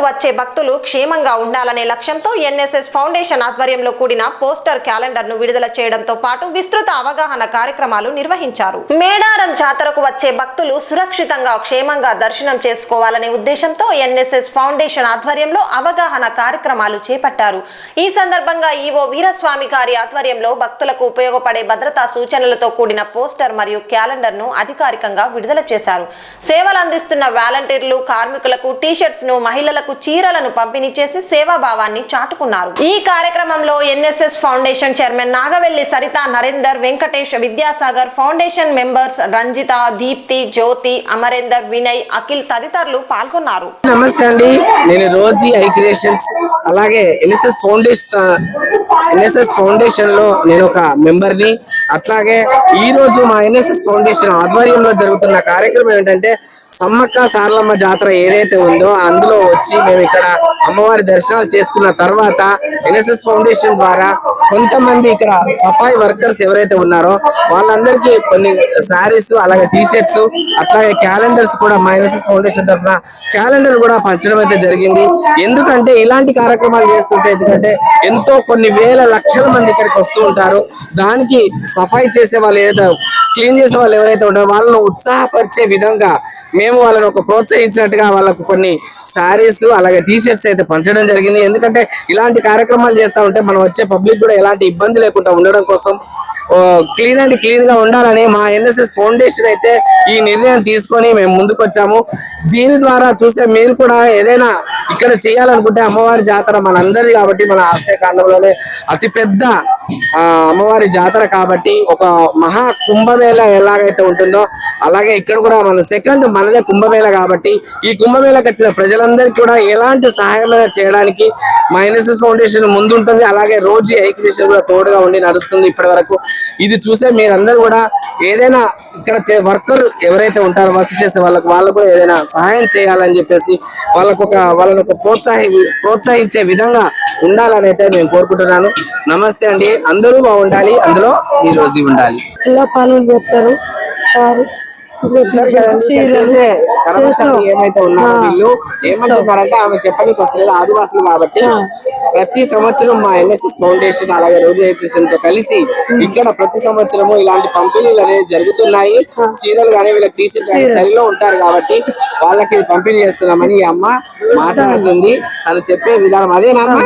వచ్చే భక్తులు క్షేమంగా ఉండాలనే లక్ష్యంతో ఎన్ఎస్ఎస్ ఫౌండేషన్ ఆధ్వర్యంలో కూడిన పోస్టర్ క్యాలెండర్ ను విడుదల చేయడంతో పాటు విస్తృత అవగాహన కార్యక్రమాలు నిర్వహించారు. మేడారం జాతరకు వచ్చే భక్తులు సురక్షితంగా క్షేమంగా దర్శనం చేసుకోవాలనే ఉద్దేశంతో ఎన్ఎస్ఎస్ ఫౌండేషన్ ఆధ్వర్యంలో అవగాహన కార్యక్రమాలు చేపట్టారు. ఈ సందర్భంగా ఈవో వీరస్వామి గారి ఆధ్వర్యంలో భక్తులకు ఉపయోగపడే భద్రతా సూచనలతో కూడిన పోస్టర్ మరియు క్యాలెండర్ ను అధికారికంగా విడుదల చేశారు. సేవలు అందిస్తున్న వాలంటీర్లు, కార్మికులకు టీ-షర్ట్స్ ను, మహిళలకు చీరలను పంపిణీ చేసి సేవాభావాన్ని చాటుకున్నారు. ఈ కార్యక్రమంలో NSS foundation chairman Nagavelli Saritha, Narender, Venkatesh, Vidyasagar, foundation members Ranjitha, Deepthi, Jyothi, Amarender, Vinay, Akhil తదితరులు పాల్గొన్నారు. నమస్తే అండి, నేను రోజీ ఐ క్రియేషన్స్ అలాగే ఎన్ఎస్ఎస్ ఫౌండేషన్ లో నేను ఒక మెంబర్ ని. అట్లాగే ఈ రోజు మా ఎన్ఎస్ఎస్ ఫౌండేషన్ ఆధ్వర్యంలో జరుగుతున్న కార్యక్రమం ఏంటంటే సమ్మక్క సారలమ్మ జాతర ఏదైతే ఉందో అందులో వచ్చి మేము ఇక్కడ అమ్మవారి దర్శనాలు చేసుకున్న తర్వాత ఎన్ఎస్ఎస్ ఫౌండేషన్ ద్వారా కొంతమంది ఇక్కడ సఫాయి వర్కర్స్ ఎవరైతే ఉన్నారో వాళ్ళందరికీ కొన్ని శారీస్, అలాగే టీ-షర్ట్స్, అట్లాగే క్యాలెండర్స్ కూడా మా ఎన్ఎస్ఎస్ ఫౌండేషన్ తరఫున క్యాలెండర్ కూడా పంచడం అయితే జరిగింది. ఎందుకంటే ఇలాంటి కార్యక్రమాలు చేస్తుంటే ఎందుకంటే ఎంతో కొన్ని వేల లక్షల మంది ఇక్కడికి వస్తూ ఉంటారు. దానికి సఫాయి చేసే వాళ్ళు ఏదైతే క్లీన్ చేసే వాళ్ళు ఎవరైతే ఉంటారో వాళ్ళను ఉత్సాహపరిచే విధంగా మేము వాళ్ళని ఒక ప్రోత్సహించినట్టుగా వాళ్ళకు కొన్ని శారీస్ అలాగే టీ-షర్ట్స్ అయితే పంచడం జరిగింది. ఎందుకంటే ఇలాంటి కార్యక్రమాలు చేస్తూ ఉంటే మనం వచ్చే పబ్లిక్ కూడా ఎలాంటి ఇబ్బంది లేకుండా ఉండడం కోసం క్లీన్ గా ఉండాలని మా ఎన్ఎస్ఎస్ ఫౌండేషన్ అయితే ఈ నిర్ణయం తీసుకొని మేము ముందుకు వచ్చాము. దీని ద్వారా చూస్తే మీరు కూడా ఏదైనా ఇక్కడ చేయాలనుకుంటే అమ్మవారి జాతర మనందరిది కాబట్టి మన ఆసియాఖండంలోనే అతిపెద్ద అమ్మవారి జాతర కాబట్టి ఒక మహా కుంభమేళ ఎలాగైతే ఉంటుందో అలాగే ఇక్కడ కూడా మన సెకండ్ మనదే కుంభమేళ కాబట్టి ఈ కుంభమేళకు వచ్చిన ప్రజలందరికీ కూడా ఎలాంటి సహాయమైనా చేయడానికి మా ఎన్ఎస్ఎస్ ఫౌండేషన్ ముందుంటుంది. అలాగే రోజు ఐక్యదేశం కూడా తోడుగా ఉండి నడుస్తుంది ఇప్పటి వరకు. ఇది చూసే మీరందరూ కూడా ఏదైనా ఇక్కడ వర్కర్ ఎవరైతే ఉంటారో వర్క్ చేసే వాళ్ళకు కూడా ఏదైనా సహాయం చేయాలని చెప్పేసి వాళ్ళని ఒక ప్రోత్సహించే విధంగా ఉండాలని అయితే నేను కోరుకుంటున్నాను. నమస్తే అండి, అందరూ బాగుండాలి, అందులో ఈ రోజు ఉండాలి. ఇలా పనులు చేస్తారు ఏమైతే ఉన్నారో వీళ్ళు ఏమంటున్నారంటే ఆమె చెప్పడానికి వస్తుంది ఆదివాసులు కాబట్టి ప్రతి సంవత్సరం మా ఎన్ఎస్ఎస్ ఫౌండేషన్ అలాగే రోజు ఎడ్యుకేషన్ తో కలిసి ఇక్కడ ప్రతి సంవత్సరము ఇలాంటి పంపిణీలు అనేవి జరుగుతున్నాయి. చీరలు కానీ వీళ్ళకి టీ-షర్ట్స్ చలిలో ఉంటారు కాబట్టి వాళ్ళకి పంపిణీ చేస్తున్నామని ఈ అమ్మ మాట్లాడుతుంది. తను చెప్పే విధానం అదేనమ్మా?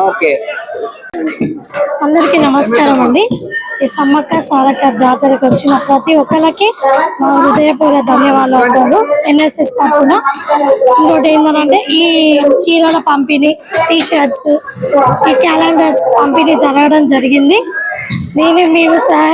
ఓకే, అందరికీ నమస్కారం అండి. ఈ సమ్మక్క సారక్క జాతరకు వచ్చిన ప్రతి ఒక్కరికి మా హృదయపూర్వక ధన్యవాదాలు ఎన్ఎస్ఎస్ తరఫున. ఇంకోటి ఏంటంటే ఈ చీరల పంపిణీ, టీ-షర్ట్స్, ఈ క్యాలెండర్స్ పంపిణీ జరగడం జరిగింది. మేము సహాయం